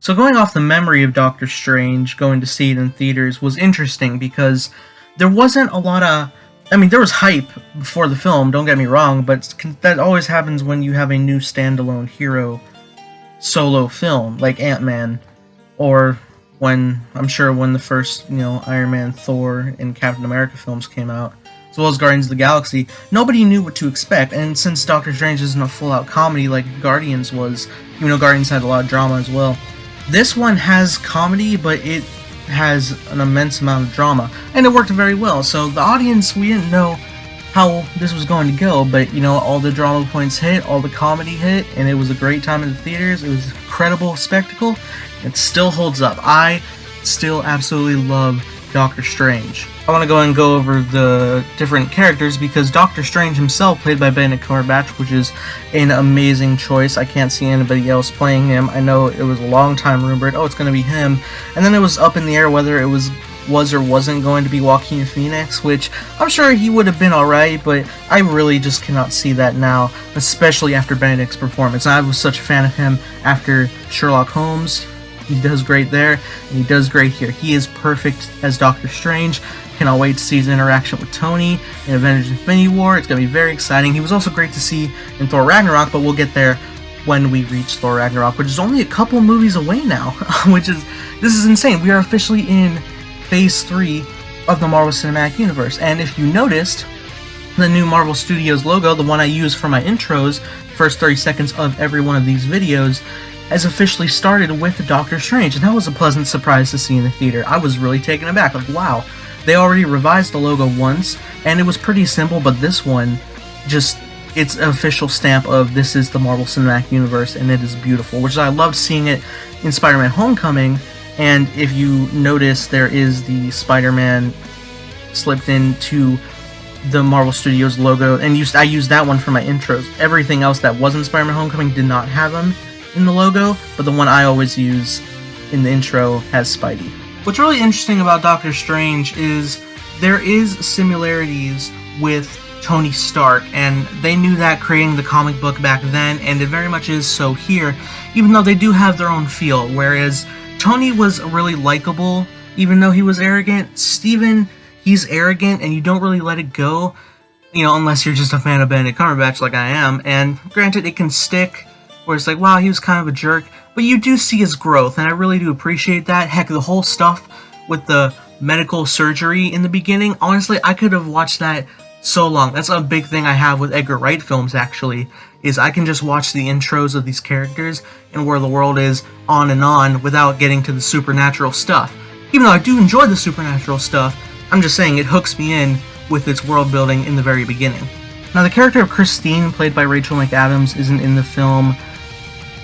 So going off the memory of Doctor Strange, going to see it in theaters was interesting because there wasn't a lot of... I mean, there was hype before the film, don't get me wrong, but that always happens when you have a new standalone hero solo film, like Ant-Man, or when the first, Iron Man, Thor, and Captain America films came out, as well as Guardians of the Galaxy. Nobody knew what to expect, and since Doctor Strange isn't a full-out comedy like Guardians was, even though Guardians had a lot of drama as well, this one has comedy, but it has an immense amount of drama, and it worked very well. So the audience, we didn't know how this was going to go, but all the drama points hit, all the comedy hit, and it was a great time in the theaters. It was an incredible spectacle. It still holds up. I still absolutely love Doctor Strange. I want to go over the different characters because Doctor Strange himself, played by Benedict Cumberbatch, which is an amazing choice. I can't see anybody else playing him. I know it was a long time rumored, oh, it's going to be him, and then it was up in the air whether it was or wasn't going to be Joaquin Phoenix, which I'm sure he would have been alright, but I really just cannot see that now, especially after Benedict's performance. I was such a fan of him after Sherlock Holmes. He does great there, and he does great here. He is perfect as Doctor Strange. Cannot wait to see his interaction with Tony in Avengers Infinity War. It's going to be very exciting. He was also great to see in Thor Ragnarok, but we'll get there when we reach Thor Ragnarok, which is only a couple movies away now, this is insane. We are officially in Phase 3 of the Marvel Cinematic Universe, and if you noticed, the new Marvel Studios logo, the one I use for my intros, first 30 seconds of every one of these videos, has officially started with Doctor Strange, and that was a pleasant surprise to see in the theater. I was really taken aback, like, wow. They already revised the logo once, and it was pretty simple, but this one, it's an official stamp of this is the Marvel Cinematic Universe, and it is beautiful, which I loved seeing it in Spider-Man Homecoming, and if you notice, there is the Spider-Man slipped into the Marvel Studios logo, and I used that one for my intros. Everything else that wasn't Spider-Man Homecoming did not have them in the logo, but the one I always use in the intro has Spidey. What's really interesting about Doctor Strange is there is similarities with Tony Stark, and they knew that creating the comic book back then, and it very much is so here, even though they do have their own feel, whereas Tony was really likable, even though he was arrogant. Steven, he's arrogant, and you don't really let it go, unless you're just a fan of Benedict Cumberbatch like I am, and granted, it can stick, where it's like, wow, he was kind of a jerk, but you do see his growth, and I really do appreciate that. Heck, the whole stuff with the medical surgery in the beginning, honestly, I could have watched that so long. That's a big thing I have with Edgar Wright films, actually, is I can just watch the intros of these characters and where the world is on without getting to the supernatural stuff. Even though I do enjoy the supernatural stuff, I'm just saying it hooks me in with its world building in the very beginning. Now, the character of Christine, played by Rachel McAdams, isn't in the film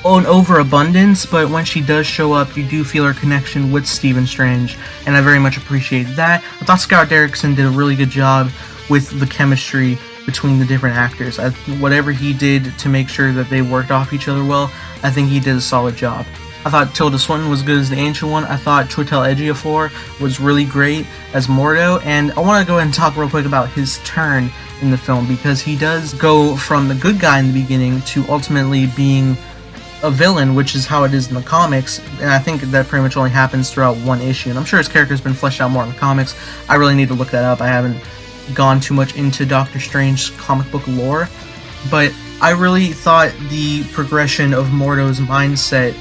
an overabundance, but when she does show up, you do feel her connection with Stephen Strange, and I very much appreciate that. I thought Scott Derrickson did a really good job with the chemistry between the different actors. Whatever he did to make sure that they worked off each other well, I think he did a solid job. I thought Tilda Swinton was good as the Ancient One. I thought Chiwetel Ejiofor was really great as Mordo, and I want to go ahead and talk real quick about his turn in the film, because he does go from the good guy in the beginning to ultimately being a villain, which is how it is in the comics, and I think that pretty much only happens throughout one issue, and I'm sure his character's been fleshed out more in the comics. I really need to look that up. I haven't gone too much into Doctor Strange's comic book lore, but I really thought the progression of Mordo's mindset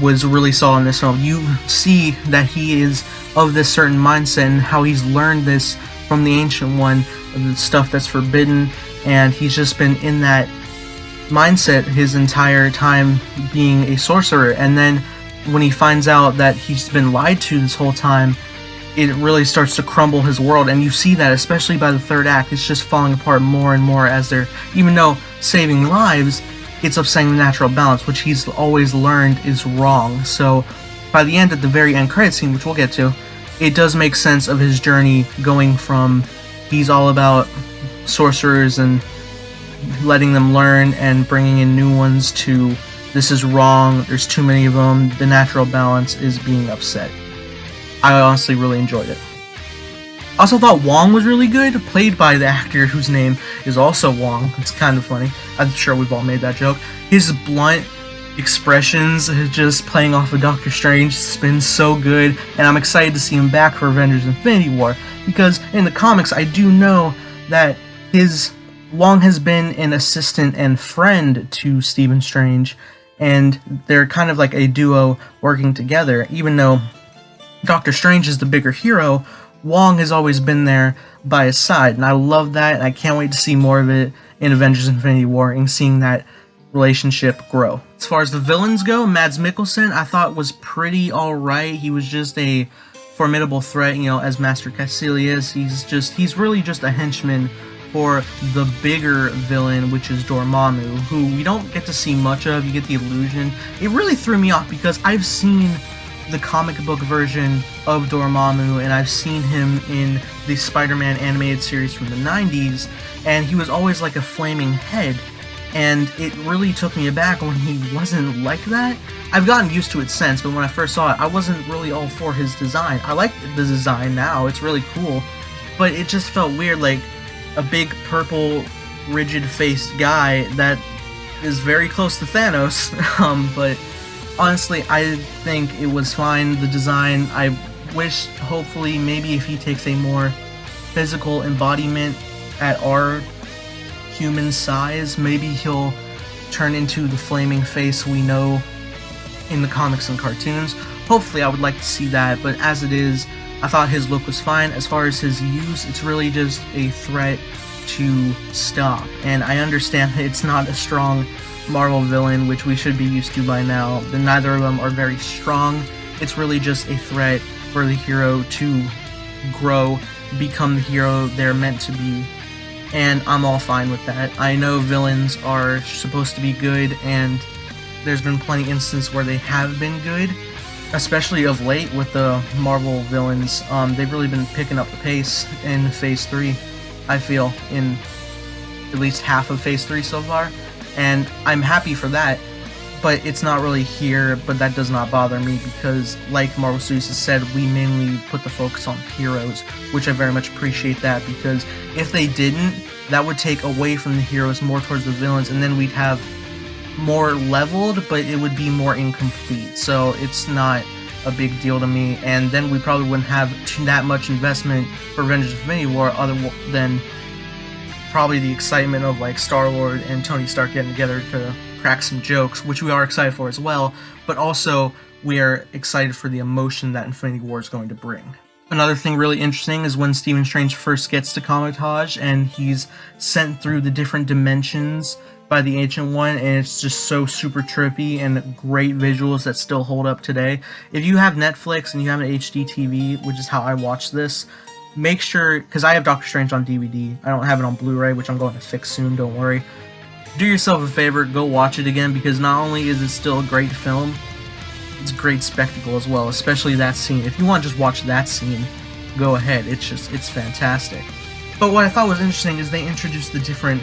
was really solid in this film. You see that he is of this certain mindset and how he's learned this from the Ancient One, the stuff that's forbidden, and he's just been in that mindset his entire time being a sorcerer, and then when he finds out that he's been lied to this whole time, it really starts to crumble his world, and you see that especially by the third act. It's just falling apart more and more as they're, even though saving lives, it's upsetting the natural balance, which he's always learned is wrong. So by the end, at the very end credit scene, which we'll get to, it does make sense of his journey going from he's all about sorcerers and letting them learn and bringing in new ones to this is wrong, there's too many of them, the natural balance is being upset. I honestly really enjoyed it. I also thought Wong was really good, played by the actor whose name is also Wong. It's kind of funny. I'm sure we've all made that joke. His blunt expressions just playing off of Doctor Strange has been so good, and I'm excited to see him back for Avengers Infinity War, because in the comics I do know that Wong has been an assistant and friend to Stephen Strange, and they're kind of like a duo working together. Even though Doctor Strange is the bigger hero, Wong has always been there by his side, and I love that, and I can't wait to see more of it in Avengers Infinity War and seeing that relationship grow. As far as the villains go, Mads Mikkelsen I thought was pretty alright. He was just a formidable threat, you know, as Master Caecilius. He's really just a henchman for the bigger villain, which is Dormammu, who we don't get to see much of. You get the illusion. It really threw me off because I've seen the comic book version of Dormammu, and I've seen him in the Spider-Man animated series from the 90s, and he was always like a flaming head, and it really took me aback when he wasn't like that. I've gotten used to it since, but when I first saw it, I wasn't really all for his design. I like the design now, it's really cool, but it just felt weird, like a big purple, rigid-faced guy that is very close to Thanos, but honestly, I think it was fine, the design. I wish, hopefully, maybe if he takes a more physical embodiment at our human size, maybe he'll turn into the flaming face we know in the comics and cartoons. Hopefully, I would like to see that, but as it is, I thought his look was fine. As far as his use, it's really just a threat to stop, and I understand that it's not a strong Marvel villain, which we should be used to by now. Then neither of them are very strong. It's really just a threat for the hero to grow, become the hero they're meant to be, and I'm all fine with that. I know villains are supposed to be good, and there's been plenty of instances where they have been good, especially of late with the Marvel villains. They've really been picking up the pace in Phase 3, I feel, in at least half of Phase 3 so far. And I'm happy for that, but it's not really here, but that does not bother me because, like Marvel Studios has said, we mainly put the focus on heroes, which I very much appreciate that, because if they didn't, that would take away from the heroes more towards the villains, and then we'd have more leveled, but it would be more incomplete, so it's not a big deal to me, and then we probably wouldn't have that much investment for Avengers Infinity War other than probably the excitement of like Star-Lord and Tony Stark getting together to crack some jokes, which we are excited for as well, but also we are excited for the emotion that Infinity War is going to bring. Another thing really interesting is when Stephen Strange first gets to Kamar Taj and he's sent through the different dimensions by the Ancient One, and it's just so super trippy and great visuals that still hold up today. If you have Netflix and you have an HD TV, which is how I watch this, make sure, because I have Doctor Strange on DVD, I don't have it on Blu-ray, which I'm going to fix soon, don't worry. Do yourself a favor, go watch it again, because not only is it still a great film, it's a great spectacle as well, especially that scene. If you want to just watch that scene, go ahead, it's fantastic. But what I thought was interesting is they introduced the different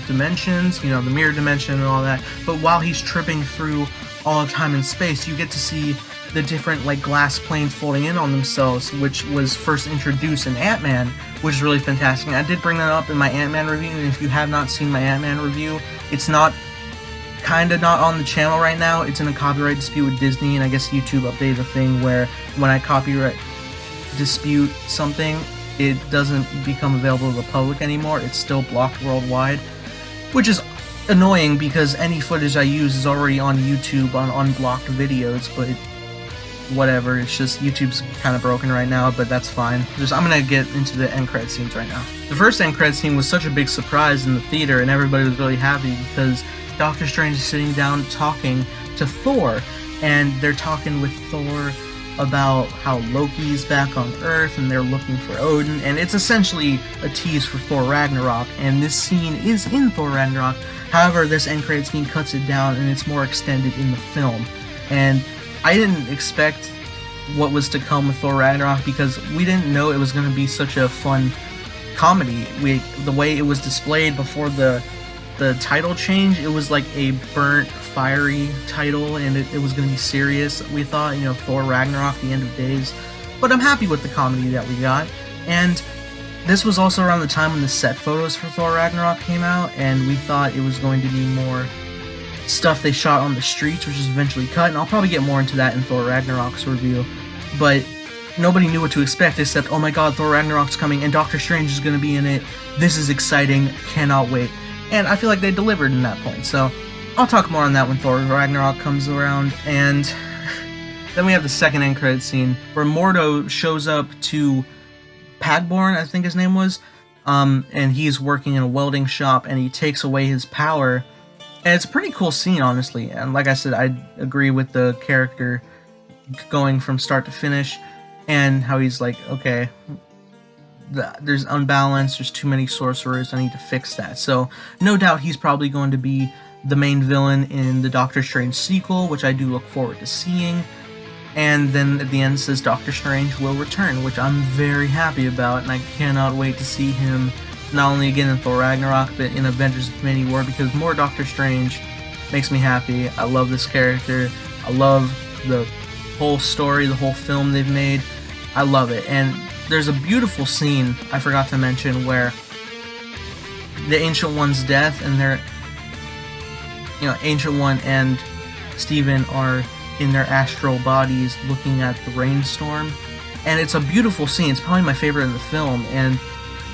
dimensions, you know, the mirror dimension and all that, but while he's tripping through all of time and space, you get to see the different like glass planes folding in on themselves, which was first introduced in Ant-Man, which is really fantastic. And I did bring that up in my Ant-Man review, and if you have not seen my Ant-Man review, it's kinda not on the channel right now. It's in a copyright dispute with Disney, and I guess YouTube updated a thing where when I copyright dispute something, it doesn't become available to the public anymore. It's still blocked worldwide, which is annoying because any footage I use is already on YouTube on unblocked videos, but whatever, it's just YouTube's kind of broken right now, but that's fine. I'm gonna get into the end credit scenes right now. The first end credit scene was such a big surprise in the theater, and everybody was really happy because Doctor Strange is sitting down talking to Thor, and they're talking with Thor about how Loki's back on Earth and they're looking for Odin, and it's essentially a tease for Thor Ragnarok, and this scene is in Thor Ragnarok. However, this end credit scene cuts it down and it's more extended in the film, and I didn't expect what was to come with Thor Ragnarok because we didn't know it was going to be such a fun comedy. The way it was displayed before the title change, it was like a burnt, fiery title, and it was going to be serious. We thought, you know, Thor Ragnarok, the end of days. But I'm happy with the comedy that we got. And this was also around the time when the set photos for Thor Ragnarok came out, and we thought it was going to be more stuff they shot on the streets, which is eventually cut, and I'll probably get more into that in Thor Ragnarok's review. But nobody knew what to expect except, oh my god, Thor Ragnarok's coming, and Doctor Strange is going to be in it. This is exciting, cannot wait. And I feel like they delivered in that point, so I'll talk more on that when Thor Ragnarok comes around. And then we have the second end credit scene, where Mordo shows up to Pagborn, I think his name was, and he's working in a welding shop, and he takes away his power. And it's a pretty cool scene, honestly, and like I said, I agree with the character going from start to finish, and how he's like, okay, there's unbalance, there's too many sorcerers, I need to fix that. So, no doubt he's probably going to be the main villain in the Doctor Strange sequel, which I do look forward to seeing. And then at the end it says Doctor Strange will return, which I'm very happy about, and I cannot wait to see him not only again in Thor Ragnarok, but in Avengers Infinity War, because more Doctor Strange makes me happy. I love this character. I love the whole story, the whole film they've made. I love it. And there's a beautiful scene I forgot to mention where the Ancient One's death, and they're, Ancient One and Steven are in their astral bodies looking at the rainstorm. And it's a beautiful scene. It's probably my favorite in the film, and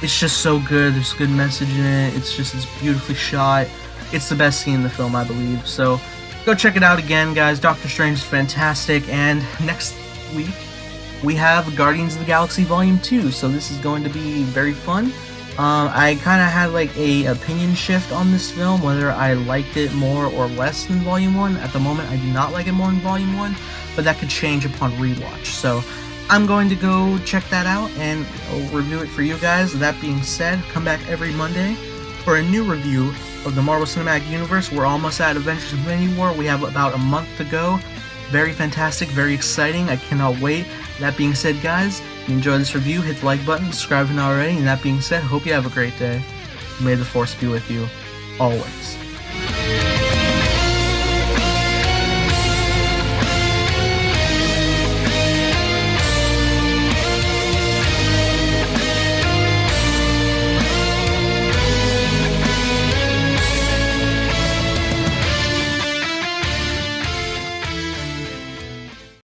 it's just so good. There's a good message in it. It's beautifully shot. It's the best scene in the film, I believe. So go check it out again, guys. Doctor Strange is fantastic. And next week, we have Guardians of the Galaxy Volume 2. So this is going to be very fun. I kind of had like a opinion shift on this film, whether I liked it more or less than Volume 1. At the moment, I do not like it more than Volume 1, but that could change upon rewatch. So I'm going to go check that out and I'll review it for you guys. That being said, come back every Monday for a new review of the Marvel Cinematic Universe. We're almost at Avengers Infinity War. We have about a month to go. Very fantastic, very exciting. I cannot wait. That being said, guys, if you enjoyed this review, hit the like button, subscribe if not already, and that being said, hope you have a great day. May the Force be with you, always.